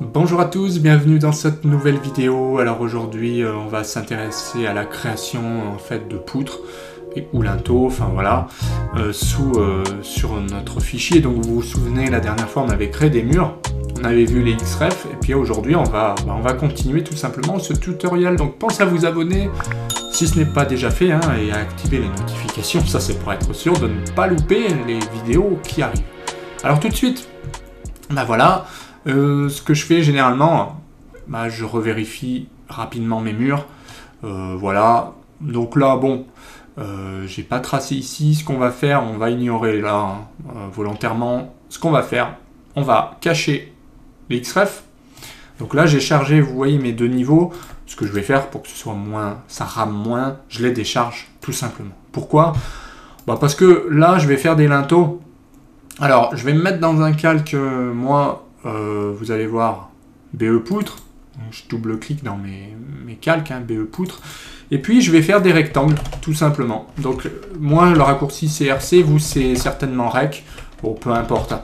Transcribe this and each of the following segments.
Bonjour à tous, bienvenue dans cette nouvelle vidéo. Alors aujourd'hui on va s'intéresser à la création en fait de poutres ou linteaux, enfin voilà, sur notre fichier. Donc vous vous souvenez, la dernière fois on avait créé des murs, on avait vu les XREF et puis aujourd'hui on va continuer tout simplement ce tutoriel. Donc pensez à vous abonner si ce n'est pas déjà fait et à activer les notifications, ça c'est pour être sûr de ne pas louper les vidéos qui arrivent. Alors tout de suite, voilà. Ce que je fais généralement, je revérifie rapidement mes murs. Voilà. Donc là, bon, j'ai pas tracé ici. Ce qu'on va faire, on va ignorer là volontairement. Ce qu'on va faire, on va cacher les XREF. Donc là, j'ai chargé, vous voyez, mes deux niveaux. Ce que je vais faire pour que ce soit moins, ça rame moins, je les décharge tout simplement. Pourquoi ? Parce que là, je vais faire des linteaux. Alors, je vais me mettre dans un calque, moi. Vous allez voir BE poutre, je double-clique dans mes calques, BE poutre, et puis je vais faire des rectangles, tout simplement. Donc moi le raccourci c'est RC, vous c'est certainement REC, bon peu importe,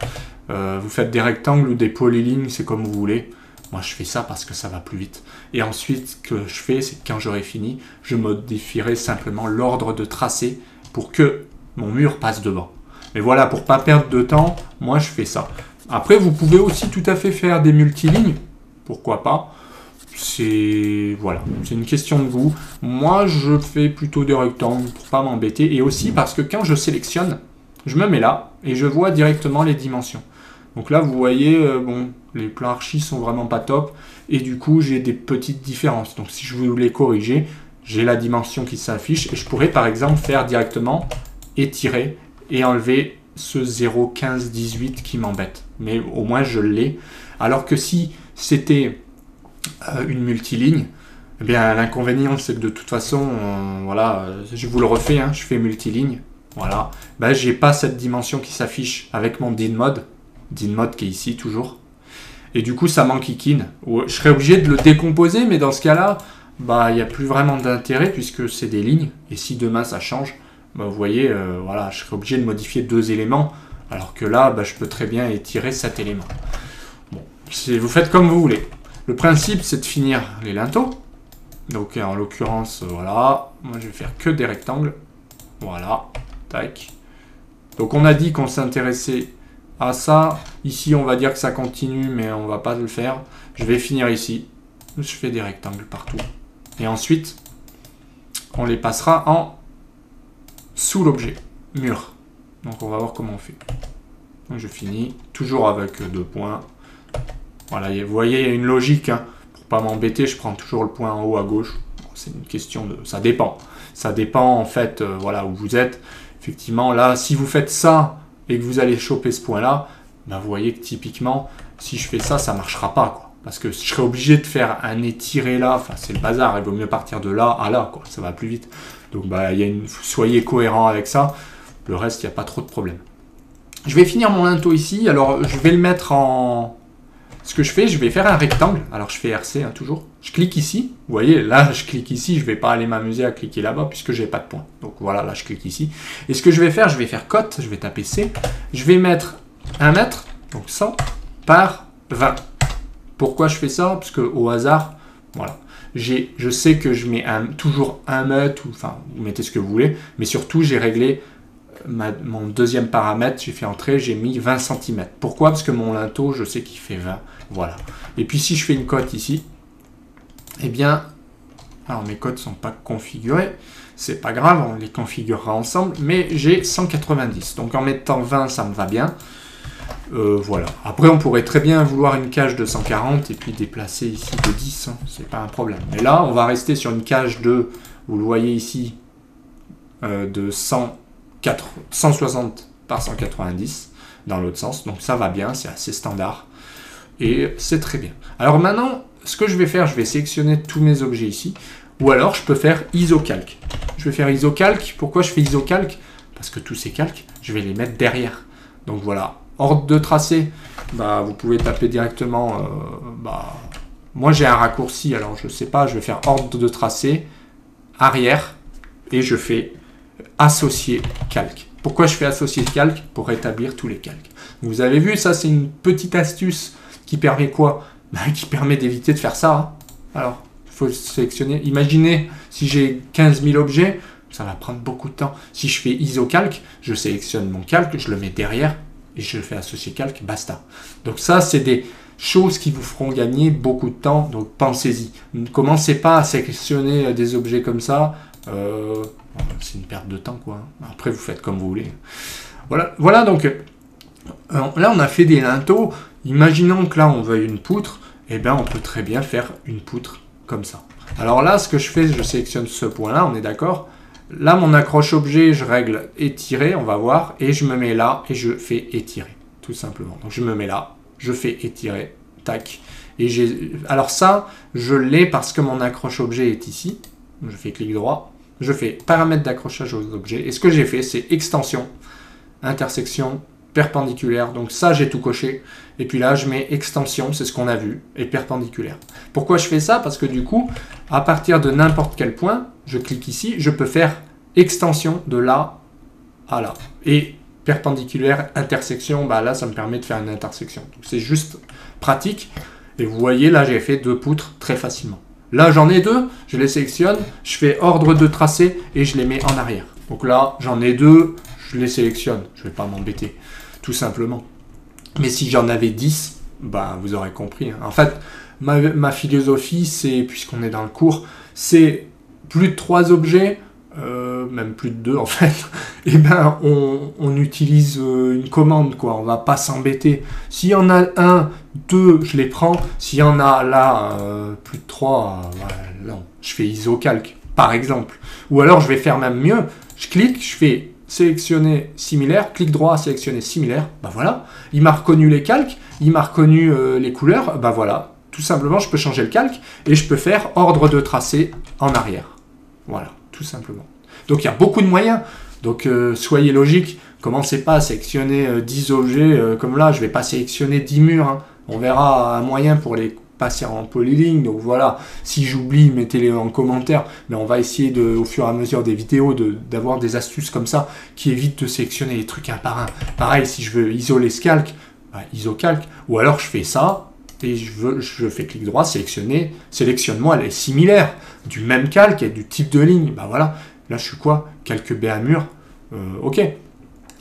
vous faites des rectangles ou des polylignes, c'est comme vous voulez. Moi je fais ça parce que ça va plus vite. Et ensuite ce que je fais, c'est que quand j'aurai fini, je modifierai simplement l'ordre de tracé pour que mon mur passe devant. Mais voilà, pour pas perdre de temps, moi je fais ça. Après, vous pouvez aussi tout à fait faire des multilignes, pourquoi pas. C'est une question de goût. Moi, je fais plutôt des rectangles pour pas m'embêter. Et aussi parce que quand je sélectionne, je me mets là et je vois directement les dimensions. Donc là, vous voyez, les plans archi sont vraiment pas top. Et du coup, j'ai des petites différences. Donc si je voulais corriger, j'ai la dimension qui s'affiche. Et je pourrais par exemple faire directement étirer et enlever ce 0,1518 qui m'embête. Mais au moins je l'ai. Alors que si c'était une multiligne, eh bien l'inconvénient c'est que de toute façon, je vous le refais, je fais multiligne, voilà, j'ai pas cette dimension qui s'affiche avec mon DinMod qui est ici toujours. Et du coup ça m'enquiquine. Je serais obligé de le décomposer, mais dans ce cas-là, il n'y a plus vraiment d'intérêt puisque c'est des lignes. Et si demain ça change, vous voyez, je serais obligé de modifier deux éléments, alors que là, je peux très bien étirer cet élément. Bon, vous faites comme vous voulez. Le principe, c'est de finir les linteaux. Donc, en l'occurrence, moi, je vais faire que des rectangles. Voilà, tac. Donc, on a dit qu'on s'intéressait à ça. Ici, on va dire que ça continue, mais on va pas le faire. Je vais finir ici. Je fais des rectangles partout. Et ensuite, on les passera en sous l'objet, mur. Donc on va voir comment on fait. Donc je finis, toujours avec deux points. Voilà, vous voyez, il y a une logique. Pour pas m'embêter, je prends toujours le point en haut à gauche. C'est une question de... Ça dépend. Ça dépend en fait, où vous êtes. Effectivement, là, si vous faites ça et que vous allez choper ce point-là, vous voyez que typiquement, si je fais ça, ça marchera pas, quoi. Parce que je serais obligé de faire un étiré là, enfin c'est le bazar, il vaut mieux partir de là à là, quoi. Ça va plus vite. Donc soyez cohérent avec ça, le reste, il n'y a pas trop de problème. Je vais finir mon linteau ici, alors je vais le mettre en... Ce que je fais, je vais faire un rectangle, alors je fais RC toujours. Je clique ici, vous voyez, là je clique ici, je ne vais pas aller m'amuser à cliquer là-bas puisque j'ai pas de point. Donc voilà, là je clique ici. Et ce que je vais faire cote, je vais taper C, je vais mettre 1 mètre, donc 100 par 20. Pourquoi je fais ça? Parce que au hasard, voilà. Je sais que je mets toujours 1 mètre, enfin, vous mettez ce que vous voulez, mais surtout, j'ai réglé mon deuxième paramètre, j'ai fait entrer, j'ai mis 20 cm. Pourquoi? Parce que mon linteau, je sais qu'il fait 20, voilà. Et puis, si je fais une cote ici, eh bien, alors mes cotes ne sont pas configurées, c'est pas grave, on les configurera ensemble, mais j'ai 190. Donc, en mettant 20, ça me va bien. Voilà. Après, on pourrait très bien vouloir une cage de 140 et puis déplacer ici de 10. C'est pas un problème. Mais là, on va rester sur une cage de, vous le voyez ici, de 160 par 190 dans l'autre sens. Donc ça va bien, c'est assez standard. Et c'est très bien. Alors maintenant, ce que je vais faire, je vais sélectionner tous mes objets ici. Ou alors, je peux faire isocalque. Je vais faire isocalque. Pourquoi je fais isocalque? Parce que tous ces calques, je vais les mettre derrière. Donc voilà. Ordre de tracé, vous pouvez taper directement, moi j'ai un raccourci, alors je sais pas, je vais faire ordre de tracé, arrière, et je fais associer calque. Pourquoi je fais associer calque? Pour rétablir tous les calques. Vous avez vu, ça c'est une petite astuce qui permet quoi? qui permet d'éviter de faire ça. Hein. Alors, il faut sélectionner. Imaginez, si j'ai 15 000 objets, ça va prendre beaucoup de temps. Si je fais ISO calque, je sélectionne mon calque, je le mets derrière et je fais associer calque, basta. Donc ça, c'est des choses qui vous feront gagner beaucoup de temps, donc pensez-y. Ne commencez pas à sélectionner des objets comme ça, c'est une perte de temps, quoi. Après, vous faites comme vous voulez. Voilà donc, là, on a fait des linteaux. Imaginons que là, on veuille une poutre, et bien, on peut très bien faire une poutre comme ça. Alors là, ce que je fais, je sélectionne ce point-là, on est d'accord. Là, mon accroche objet, je règle étirer, on va voir, et je me mets là, et je fais étirer, tout simplement. Donc, je me mets là, je fais étirer, tac. Et alors ça, je l'ai parce que mon accroche objet est ici. Je fais clic droit, je fais paramètres d'accrochage aux objets, et ce que j'ai fait, c'est extension, intersection, perpendiculaire. Donc ça, j'ai tout coché. Et puis là, je mets extension, c'est ce qu'on a vu, et perpendiculaire. Pourquoi je fais ça? Parce que du coup, à partir de n'importe quel point, je clique ici, je peux faire extension de là à là. Et perpendiculaire, intersection, bah là, ça me permet de faire une intersection. C'est juste pratique. Et vous voyez, là, j'ai fait 2 poutres très facilement. Là, j'en ai 2, je les sélectionne, je fais ordre de tracé et je les mets en arrière. Donc là, j'en ai 2, je les sélectionne. Je ne vais pas m'embêter, tout simplement. Mais si j'en avais 10, bah, vous aurez compris. Hein. En fait, ma philosophie, c'est, puisqu'on est dans le cours, c'est plus de 3 objets, même plus de 2 en fait, et ben on utilise une commande, quoi. On va pas s'embêter. S'il y en a 1, 2, je les prends. S'il y en a là plus de 3, non, je fais ISO calque, par exemple. Ou alors je vais faire même mieux. Je clique, je fais sélectionner similaire, clic droit, sélectionner similaire, bah voilà. Il m'a reconnu les calques, il m'a reconnu les couleurs, bah voilà. Tout simplement, je peux changer le calque et je peux faire ordre de tracé en arrière. Voilà, tout simplement. Donc il y a beaucoup de moyens. Donc soyez logique, commencez pas à sélectionner 10 objets comme là, je vais pas sélectionner 10 murs. Hein. On verra un moyen pour les passer en polyligne. Donc voilà, si j'oublie, mettez-les en commentaire. Mais on va essayer au fur et à mesure des vidéos d'avoir des astuces comme ça qui évitent de sélectionner les trucs un par un. Pareil, si je veux isoler ce calque, bah, ISO calque. Ou alors je fais ça. Et je fais clic droit, sélectionner, sélectionne-moi les similaires, du même calque et du type de ligne. Ben voilà, là je suis quoi? Calque B à mur, ok.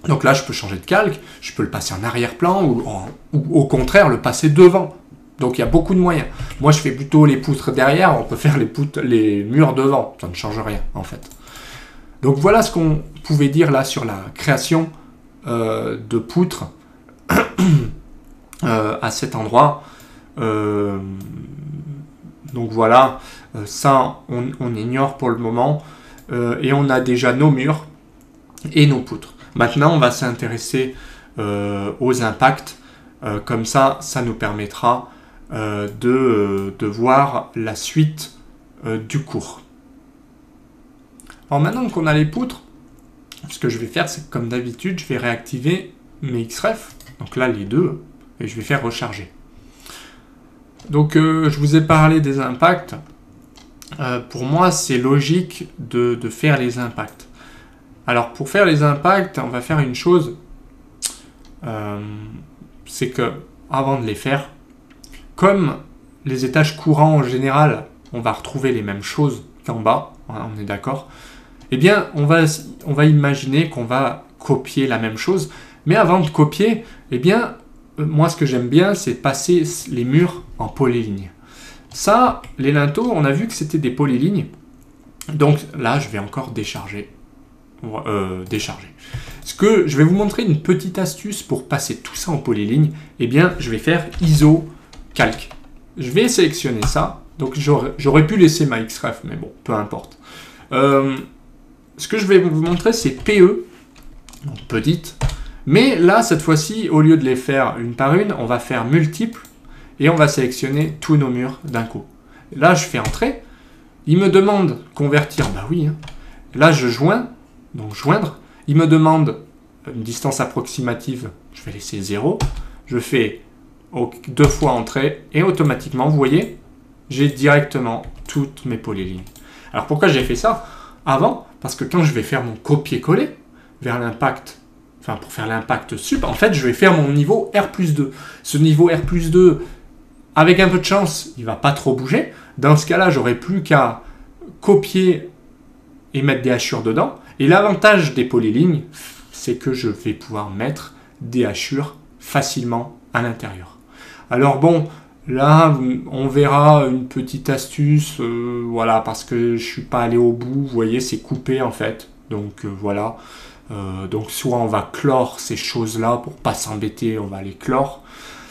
Donc là je peux changer de calque, je peux le passer en arrière-plan ou au contraire le passer devant. Donc il y a beaucoup de moyens. Moi je fais plutôt les poutres derrière, on peut faire les murs devant, ça ne change rien en fait. Donc voilà ce qu'on pouvait dire là sur la création de poutres à cet endroit. Donc voilà, ça on ignore pour le moment et on a déjà nos murs et nos poutres. Maintenant on va s'intéresser aux impacts, comme ça nous permettra de voir la suite du cours. Alors maintenant qu'on a les poutres, ce que je vais faire, c'est que comme d'habitude je vais réactiver mes XREF, donc là les deux, et je vais faire recharger. Donc je vous ai parlé des impacts. Pour moi, c'est logique de faire les impacts. Alors pour faire les impacts, on va faire une chose. C'est que avant de les faire, comme les étages courants en général, on va retrouver les mêmes choses qu'en bas, hein, on est d'accord. Eh bien, on va imaginer qu'on va copier la même chose. Mais avant de copier, eh bien, moi, ce que j'aime bien, c'est passer les murs en polyligne. Ça, les linteaux, on a vu que c'était des polylignes. Donc là, je vais encore décharger. Ce que je vais vous montrer une petite astuce pour passer tout ça en polyligne. Eh bien, je vais faire ISO calque. Je vais sélectionner ça. Donc j'aurais pu laisser ma XREF, mais bon, peu importe. Ce que je vais vous montrer, c'est PE, donc petite. Mais là, cette fois-ci, au lieu de les faire une par une, on va faire multiples et on va sélectionner tous nos murs d'un coup. Là, je fais entrer. Il me demande convertir, bah oui. Hein. Là, je joins, donc joindre. Il me demande une distance approximative, je vais laisser 0. Je fais 2 fois entrer et automatiquement, vous voyez, j'ai directement toutes mes polylignes. Alors pourquoi j'ai fait ça avant? Parce que quand je vais faire mon copier-coller vers l'impact, pour faire l'impact sup, en fait, je vais faire mon niveau R+2. Ce niveau R+2, avec un peu de chance, il ne va pas trop bouger. Dans ce cas-là, j'aurai plus qu'à copier et mettre des hachures dedans. Et l'avantage des polylignes, c'est que je vais pouvoir mettre des hachures facilement à l'intérieur. Alors bon, là, on verra une petite astuce, voilà, parce que je ne suis pas allé au bout. Vous voyez, c'est coupé en fait. Donc voilà. Donc soit on va clore ces choses-là pour pas s'embêter, on va les clore.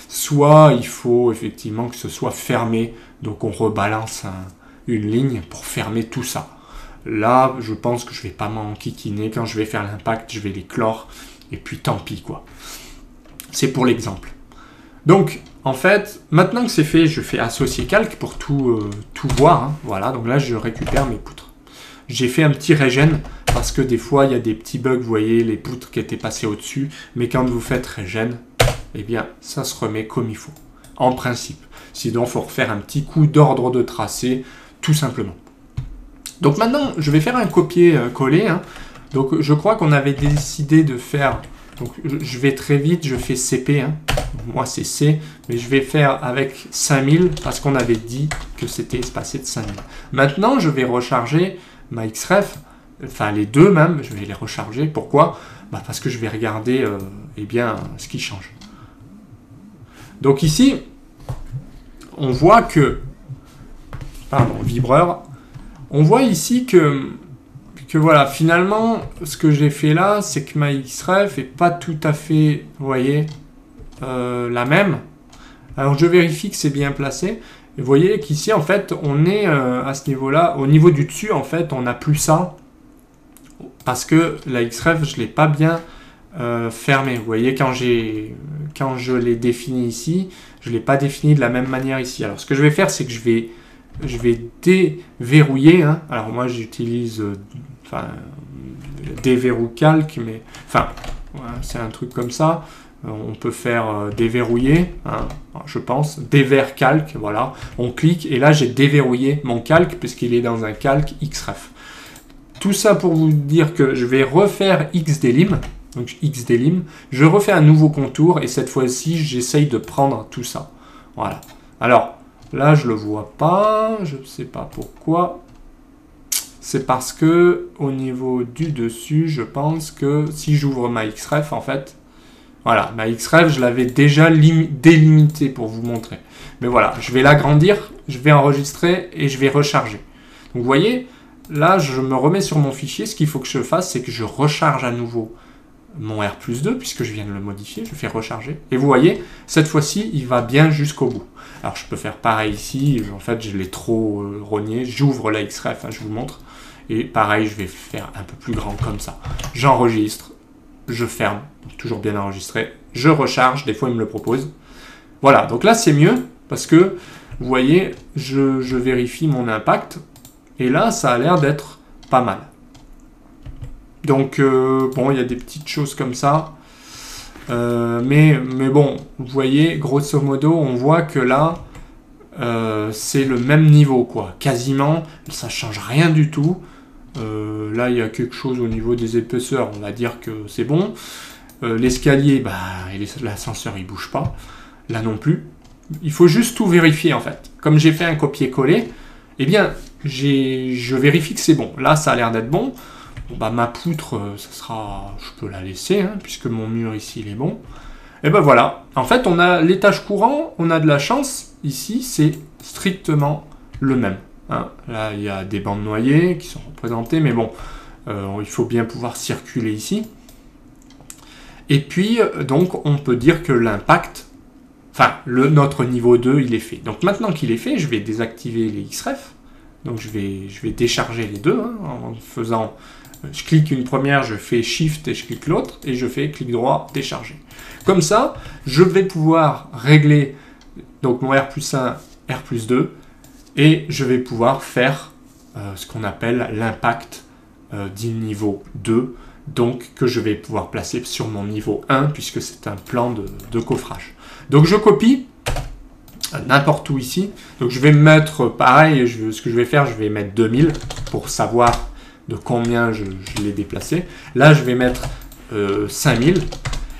Soit il faut effectivement que ce soit fermé. Donc on rebalance une ligne pour fermer tout ça. Là, je pense que je vais pas m'enquiquiner. Quand je vais faire l'impact, je vais les clore. Et puis tant pis quoi. C'est pour l'exemple. Donc, en fait, maintenant que c'est fait, je fais associer calque pour tout voir. Hein. Voilà, donc là, je récupère mes poutres. J'ai fait un petit regen parce que des fois, il y a des petits bugs, vous voyez, les poutres qui étaient passées au-dessus. Mais quand vous faites regen, eh bien, ça se remet comme il faut, en principe. Sinon, il faut refaire un petit coup d'ordre de tracé, tout simplement. Donc maintenant, je vais faire un copier-coller. Hein. Donc, je crois qu'on avait décidé de faire... Donc, je vais très vite, je fais CP. Hein. Moi, c'est C, mais je vais faire avec 5000 parce qu'on avait dit que c'était espacé de 5000. Maintenant, je vais recharger ma XREF, enfin les deux même, je vais les recharger. Pourquoi? Parce que je vais regarder eh bien, ce qui change. Donc ici, on voit que... Pardon, vibreur. On voit ici que voilà, finalement, ce que j'ai fait là, c'est que ma XREF n'est pas tout à fait, vous voyez, la même. Alors, je vérifie que c'est bien placé. Et vous voyez qu'ici, en fait, on est à ce niveau-là. Au niveau du dessus, en fait, on n'a plus ça. Parce que la XREF, je ne l'ai pas bien fermée. Vous voyez, quand je l'ai défini ici, je ne l'ai pas défini de la même manière ici. Alors, ce que je vais faire, c'est que je vais déverrouiller. Hein. Alors, moi, j'utilise déverrou calque, mais... Enfin, voilà, c'est un truc comme ça. On peut faire déverrouiller, hein, je pense, déver calque, voilà. On clique et là j'ai déverrouillé mon calque puisqu'il est dans un calque XREF. Tout ça pour vous dire que je vais refaire XDelim, donc XDelim, je refais un nouveau contour et cette fois-ci j'essaye de prendre tout ça. Voilà. Alors là je le vois pas, je ne sais pas pourquoi. C'est parce que au niveau du dessus, je pense que si j'ouvre ma XREF en fait. Voilà, ma XREF, je l'avais déjà délimité pour vous montrer. Mais voilà, je vais l'agrandir, je vais enregistrer et je vais recharger. Donc vous voyez, là, je me remets sur mon fichier. Ce qu'il faut que je fasse, c'est que je recharge à nouveau mon R+2, puisque je viens de le modifier. Je fais recharger. Et vous voyez, cette fois-ci, il va bien jusqu'au bout. Alors, je peux faire pareil ici. En fait, je l'ai trop rogné. J'ouvre la XREF, hein, je vous montre. Et pareil, je vais faire un peu plus grand comme ça. J'enregistre. Je ferme, toujours bien enregistré, je recharge, des fois il me le propose. Voilà, donc là c'est mieux, parce que, vous voyez, je vérifie mon impact, et là ça a l'air d'être pas mal. Donc, bon, il y a des petites choses comme ça, mais bon, vous voyez, grosso modo, on voit que là, c'est le même niveau, quoi, quasiment, ça change rien du tout. Là, il y a quelque chose au niveau des épaisseurs, on va dire que c'est bon. L'escalier, l'ascenseur, il bouge pas. Là non plus. Il faut juste tout vérifier, en fait. Comme j'ai fait un copier-coller, eh bien, je vérifie que c'est bon. Là, ça a l'air d'être bon. Bon, ma poutre, ça sera... Je peux la laisser, hein, puisque mon mur ici, il est bon. Et ben voilà. En fait, on a l'étage courant, on a de la chance. Ici, c'est strictement le même. Hein, là, il y a des bandes noyées qui sont représentées, mais bon, il faut bien pouvoir circuler ici. Et puis, donc, on peut dire que l'impact, enfin, notre niveau 2, il est fait. Donc, maintenant qu'il est fait, je vais désactiver les XREF. Donc, je vais décharger les deux, hein, en faisant... Je clique une première, je fais Shift et je clique l'autre, et je fais clic droit, décharger. Comme ça, je vais pouvoir régler donc mon R+1, R+2, et je vais pouvoir faire ce qu'on appelle l'impact du niveau 2, donc que je vais pouvoir placer sur mon niveau 1, puisque c'est un plan de coffrage. Donc je copie n'importe où ici. Donc je vais mettre pareil, ce que je vais faire, je vais mettre 2000 pour savoir de combien je l'ai déplacé. Là, je vais mettre 5000.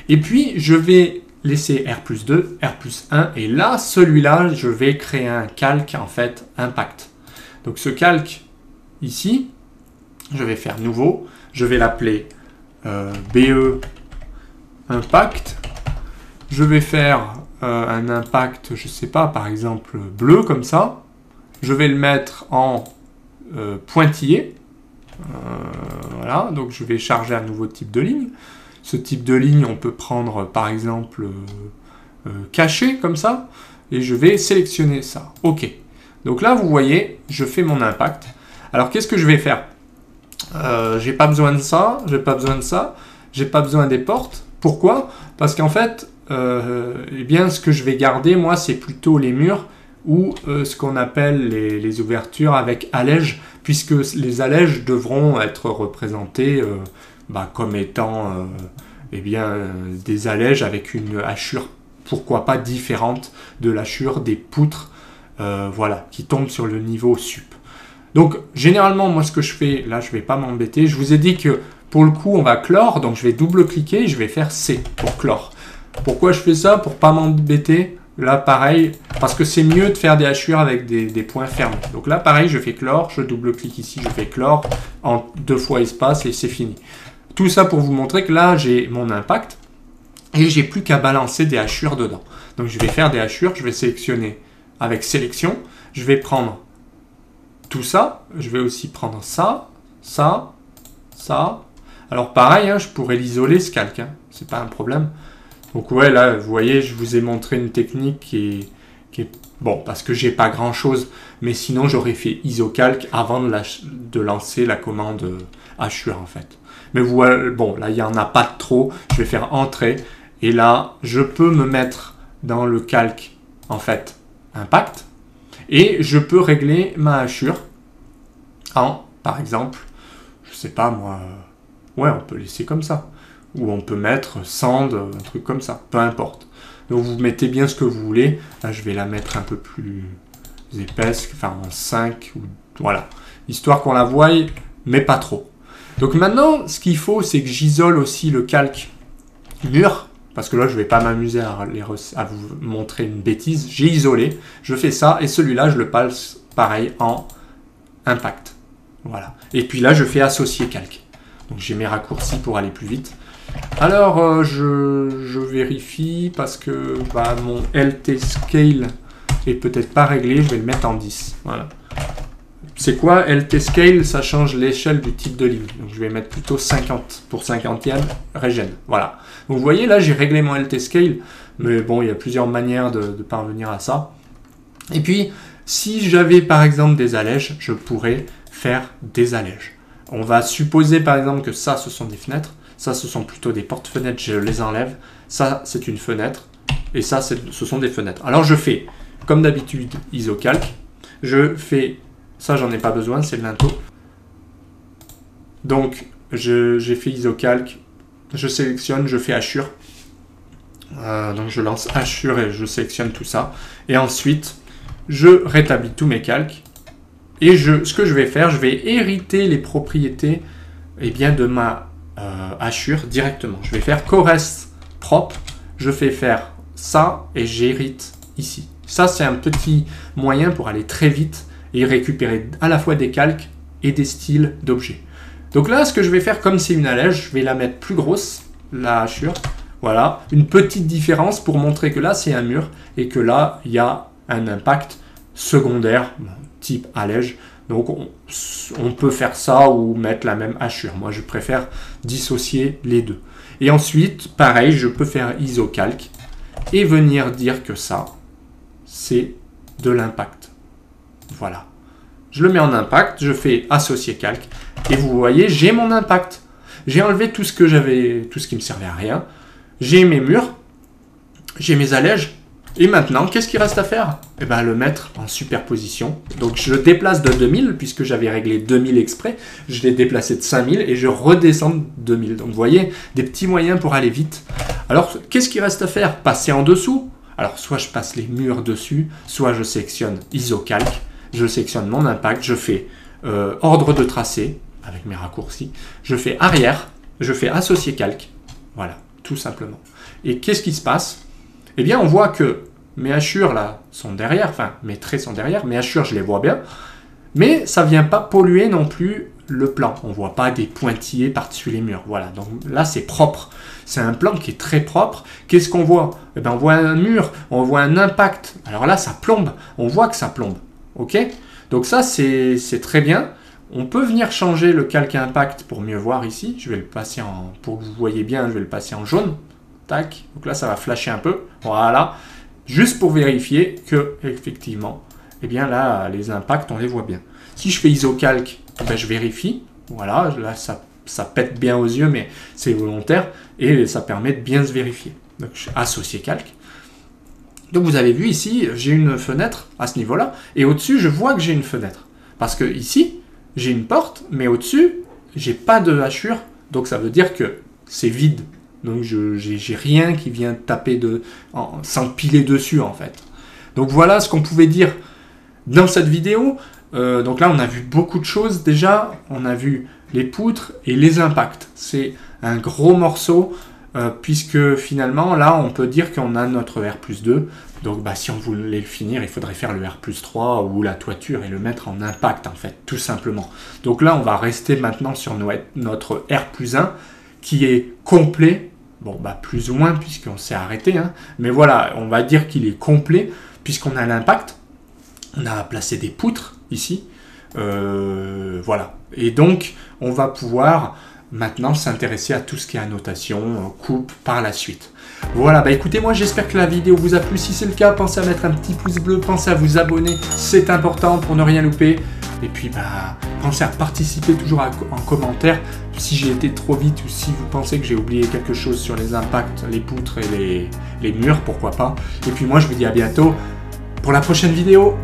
Et puis, je vais laisser R+2, R+1, et là, celui-là, je vais créer un calque, en fait, impact. Donc ce calque, ici, je vais faire nouveau, je vais l'appeler BE impact, je vais faire un impact, je sais pas, par exemple bleu, comme ça, je vais le mettre en pointillé, voilà, donc je vais charger un nouveau type de ligne. Ce type de ligne, on peut prendre par exemple caché comme ça, et je vais sélectionner ça. OK. Donc là, vous voyez, je fais mon impact. Alors, qu'est-ce que je vais faire? J'ai pas besoin de ça, j'ai pas besoin de ça, j'ai pas besoin des portes. Pourquoi? Parce qu'en fait, eh bien, ce que je vais garder, moi, c'est plutôt les murs ou ce qu'on appelle les ouvertures avec allège, puisque les allèges devront être représentés comme étant eh bien, des allèges avec une hachure, pourquoi pas différente de l'hachure des poutres voilà, qui tombent sur le niveau sup. Donc généralement, moi ce que je fais, là je ne vais pas m'embêter, je vous ai dit que pour le coup on va clore, donc je vais double-cliquer et je vais faire C pour clore. Pourquoi je fais ça? Pour pas m'embêter. Là, pareil, parce que c'est mieux de faire des hachures avec des points fermés. Donc là, pareil, je fais clore, je double-clique ici, je fais clore, en 2 fois espace et c'est fini. Tout ça pour vous montrer que là, j'ai mon impact et j'ai plus qu'à balancer des hachures dedans. Donc je vais faire des hachures, je vais sélectionner avec sélection, je vais prendre tout ça, je vais aussi prendre ça, ça, ça. Alors pareil, hein, je pourrais l'isoler ce calque, hein, c'est pas un problème. Donc ouais, là, vous voyez, je vous ai montré une technique qui est bon, parce que j'ai pas grand chose, mais sinon j'aurais fait isocalque avant de lancer la commande hachure en fait. Mais voilà, bon, là il n'y en a pas trop, je vais faire entrée, et là je peux me mettre dans le calque en fait impact, et je peux régler ma hachure en, par exemple, je sais pas moi, ouais, on peut laisser comme ça. Ou on peut mettre sand, un truc comme ça, peu importe. Donc vous mettez bien ce que vous voulez. Là, je vais la mettre un peu plus épaisse, enfin en 5, ou voilà. Histoire qu'on la voie, mais pas trop. Donc maintenant, ce qu'il faut, c'est que j'isole aussi le calque mur, parce que là, je ne vais pas m'amuser à vous montrer une bêtise. J'ai isolé, je fais ça, et celui-là, je le passe pareil en impact. Voilà. Et puis là, je fais associer calque. Donc j'ai mes raccourcis pour aller plus vite. Alors, je vérifie parce que mon LT Scale est peut-être pas réglé. Je vais le mettre en 10. Voilà. C'est quoi LT Scale? Ça change l'échelle du type de ligne. Donc, je vais mettre plutôt 50 pour 50e régène. Voilà. Donc, vous voyez, là, j'ai réglé mon LT Scale. Mais bon, il y a plusieurs manières de parvenir à ça. Et puis, si j'avais par exemple des allèges, je pourrais faire des allèges. On va supposer par exemple que ça, ce sont des fenêtres. Ça, ce sont plutôt des portes-fenêtres, je les enlève. Ça, c'est une fenêtre. Et ça, ce sont des fenêtres. Alors, je fais, comme d'habitude, isocalque. Je fais, ça, j'en ai pas besoin, c'est le linteau. Donc, j'ai fait isocalque. Je sélectionne, je fais hachure. Donc, je lance hachure et je sélectionne tout ça. Et ensuite, je rétablis tous mes calques. Et ce que je vais faire, je vais hériter les propriétés de ma hachure directement. Je vais faire correct propre, je fais faire ça et j'hérite ici. Ça, c'est un petit moyen pour aller très vite et récupérer à la fois des calques et des styles d'objets. Donc là, ce que je vais faire, comme c'est une allège, je vais la mettre plus grosse, la hachure. Voilà, une petite différence pour montrer que là, c'est un mur et que là, il y a un impact secondaire, type allège. Donc, on peut faire ça ou mettre la même hachure. Moi, je préfère dissocier les deux. Et ensuite, pareil, je peux faire isocalque et venir dire que ça, c'est de l'impact. Voilà. Je le mets en impact, je fais associer calque. Et vous voyez, j'ai mon impact. J'ai enlevé tout ce que j'avais, tout ce qui me servait à rien. J'ai mes murs, j'ai mes allèges. Et maintenant, qu'est-ce qu'il reste à faire? Eh bien, le mettre en superposition. Donc, je le déplace de 2000, puisque j'avais réglé 2000 exprès. Je l'ai déplacé de 5000 et je redescends de 2000. Donc, vous voyez, des petits moyens pour aller vite. Alors, qu'est-ce qu'il reste à faire? Passer en dessous. Alors, soit je passe les murs dessus, soit je sélectionne isocalque. Je sélectionne mon impact. Je fais ordre de tracé, avec mes raccourcis. Je fais arrière. Je fais associer calque. Voilà, tout simplement. Et qu'est-ce qui se passe? eh bien on voit que mes hachures là sont derrière, enfin mes traits sont derrière, mes hachures je les vois bien, mais ça ne vient pas polluer non plus le plan. On ne voit pas des pointillés par-dessus les murs. Voilà, donc là c'est propre. C'est un plan qui est très propre. Qu'est-ce qu'on voit? Eh bien, on voit un mur, on voit un impact. Alors là ça plombe, on voit que ça plombe. Ok? Donc ça c'est très bien. On peut venir changer le calque impact pour mieux voir ici. Je vais le passer en, pour que vous voyez bien, je vais le passer en jaune. Tac, donc là ça va flasher un peu. Voilà, juste pour vérifier que effectivement, eh bien là les impacts on les voit bien. Si je fais isocalque, ben, je vérifie. Voilà, là ça pète bien aux yeux, mais c'est volontaire et ça permet de bien se vérifier. Donc je associe calque. Donc vous avez vu ici, j'ai une fenêtre à ce niveau-là, et au-dessus je vois que j'ai une fenêtre. Parce que ici, j'ai une porte, mais au-dessus, j'ai pas de hachure, donc ça veut dire que c'est vide. Donc j'ai rien qui vient taper s'empiler dessus en fait. Donc voilà ce qu'on pouvait dire dans cette vidéo. Donc là on a vu beaucoup de choses déjà. On a vu les poutres et les impacts. C'est un gros morceau puisque finalement là on peut dire qu'on a notre R+2. Donc bah, si on voulait le finir, il faudrait faire le R+3 ou la toiture et le mettre en impact en fait, tout simplement. Donc là on va rester maintenant sur notre R+1 qui est complet. Bon, bah plus ou moins puisqu'on s'est arrêté, hein. Mais voilà, on va dire qu'il est complet puisqu'on a l'impact. On a placé des poutres ici. Voilà. Et donc, on va pouvoir maintenant s'intéresser à tout ce qui est annotation, coupe par la suite. Voilà, bah écoutez, moi j'espère que la vidéo vous a plu. Si c'est le cas, pensez à mettre un petit pouce bleu, pensez à vous abonner, c'est important pour ne rien louper. Et puis, bah, pensez à participer toujours en commentaire si j'ai été trop vite ou si vous pensez que j'ai oublié quelque chose sur les impacts, les poutres et les murs, pourquoi pas. Et puis moi, je vous dis à bientôt pour la prochaine vidéo.